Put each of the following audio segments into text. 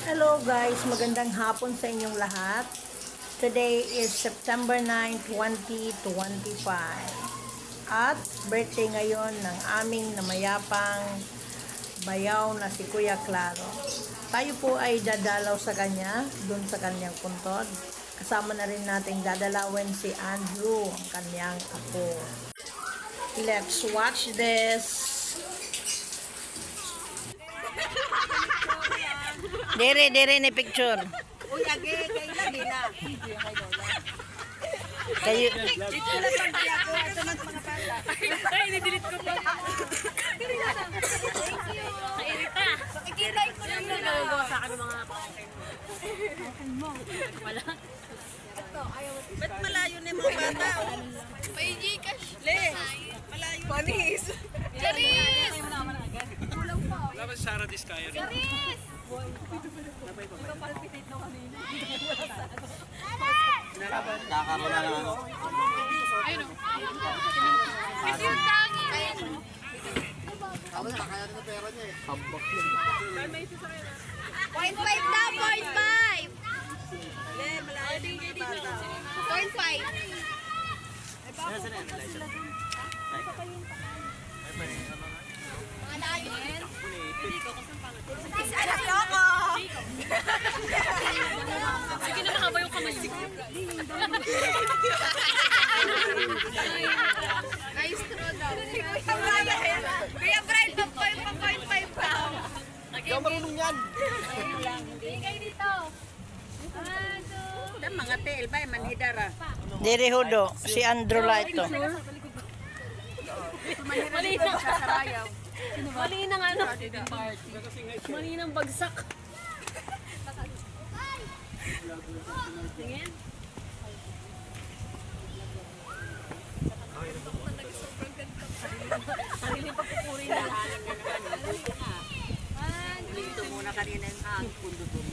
Hello guys, magandang hapon sa inyong lahat. Today is September 9, 2025. At birthday ngayon ng aming namayapang bayaw na si Kuya Claro. Tayo po ay dadalaw sa kanya, dun sa kanyang puntod. Kasama na rin nating dadalawin si Andrew, ang kanyang apo. Let's watch this. Dire ni picture. Uy, agi, kailan din na. Kayo. Dito lang pang kaya ko. Ito ng mga bata. Ay, nidilit ko pa. Kairita. Ikilay ko lang Yung nagagawa sa akin ng mga pangkain mo. Wala. Ba't malayo na yung mga bata? May Gcash. Le, malayo. Panis. Charis! Wala ba si Sarah Discayo rin? Charis! Nakakaroon na lang ako. Ayun o. Kasi yung tangi. Tapos nakakaya na pera niya eh. Hambak yun. 0.5 na, 0.5! Le, malayo na yung mga bata. 0.5. Mga dayon. Anak loko! Sige na mahaba yung kamay. Nice throw daw. Kuya Brian, 1.5 pa. Ikaw marunong yan. Hindi kayo dito. Ito mga tel ba, manhidara. Dire hudo, si Andrew Laito. Mali na. Mali na nga ano. Mali ng bagsak. Tingin. Sarili pagpupuri na. Dito muna kanina yung pundo doon.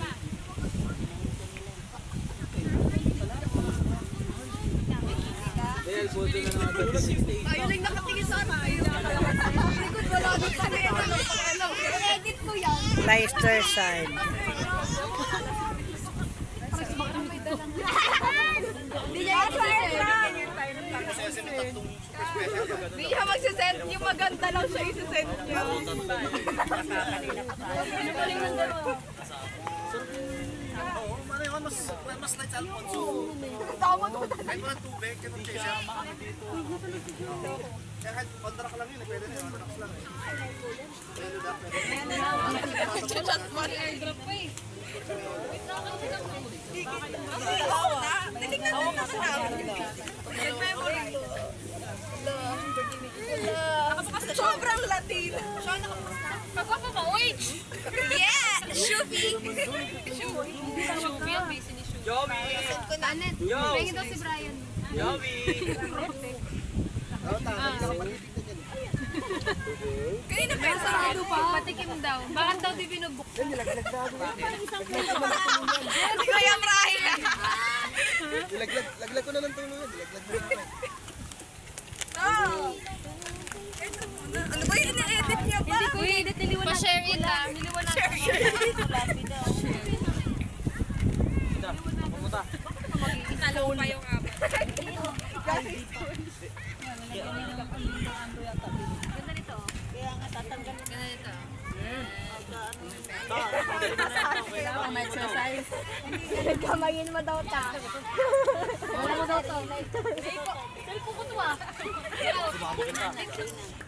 Dahil boto na naman. Ayun lang nakatingin sa akin. Likod wala doon kami. Edit ko yan. Leicester side. Hindi niya Hindi siya magsisend. Yung maganda lang siya isisend niya. Oo, ano yun? Mas light sa Alfonso. Tama to. Kahit mga tubig, ganun siya siya. Kaya kahit contract lang yun, pwede na yun. Contract lang eh. Pwede na, pwede. Chat mo rin airdrop pa eh. Titignan mo na siya. Sobrang Latin. Pagpapa pa, wait! Yeah! Shubi! Shubi ang base ni Shubi. Joby! Anet, bigyan daw si Brian. Joby! Kanina pa sa Patikim daw. Bakit daw di binubuksan? Si Kuya Brian. Laglag ko na lang ito mga. Laglag mo na. Ano ba yung ina-edit niya ba? Hindi ko i-edit, niliwanag. Pa-share it ah. Niliwanag. Pumunta. Italo pa yung apat. Ganda nito. Kaya nga tatanggal Ganda nito. ang exercise. Kamayin mo daw ta. Wala mo daw to. Cellphone ko to ah.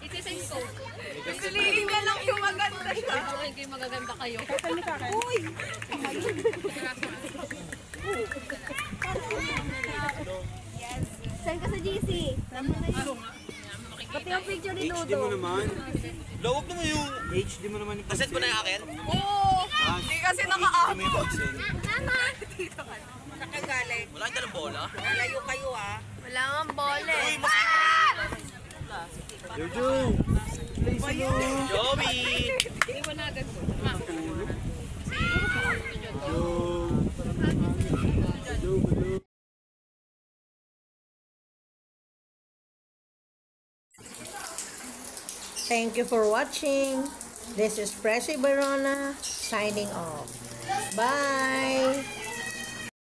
Iti-send ko. Piliin niya lang yung maganda siya. Ay, kayo magaganda kayo. Uy! Send ka sa GC. Pati yung picture ni HD mo Dodo. naman. Lawag naman yung HD mo naman. Kaset mo na yung akin? Oo! Hindi kasi naka-up. Mama! Nakagaling. Wala ka ng bola? Malayo kayo ah. Wala nga bola eh. Jojo! Joby! Iwanagan ko. Thank you for watching. This is Pressy Barona signing off. Bye!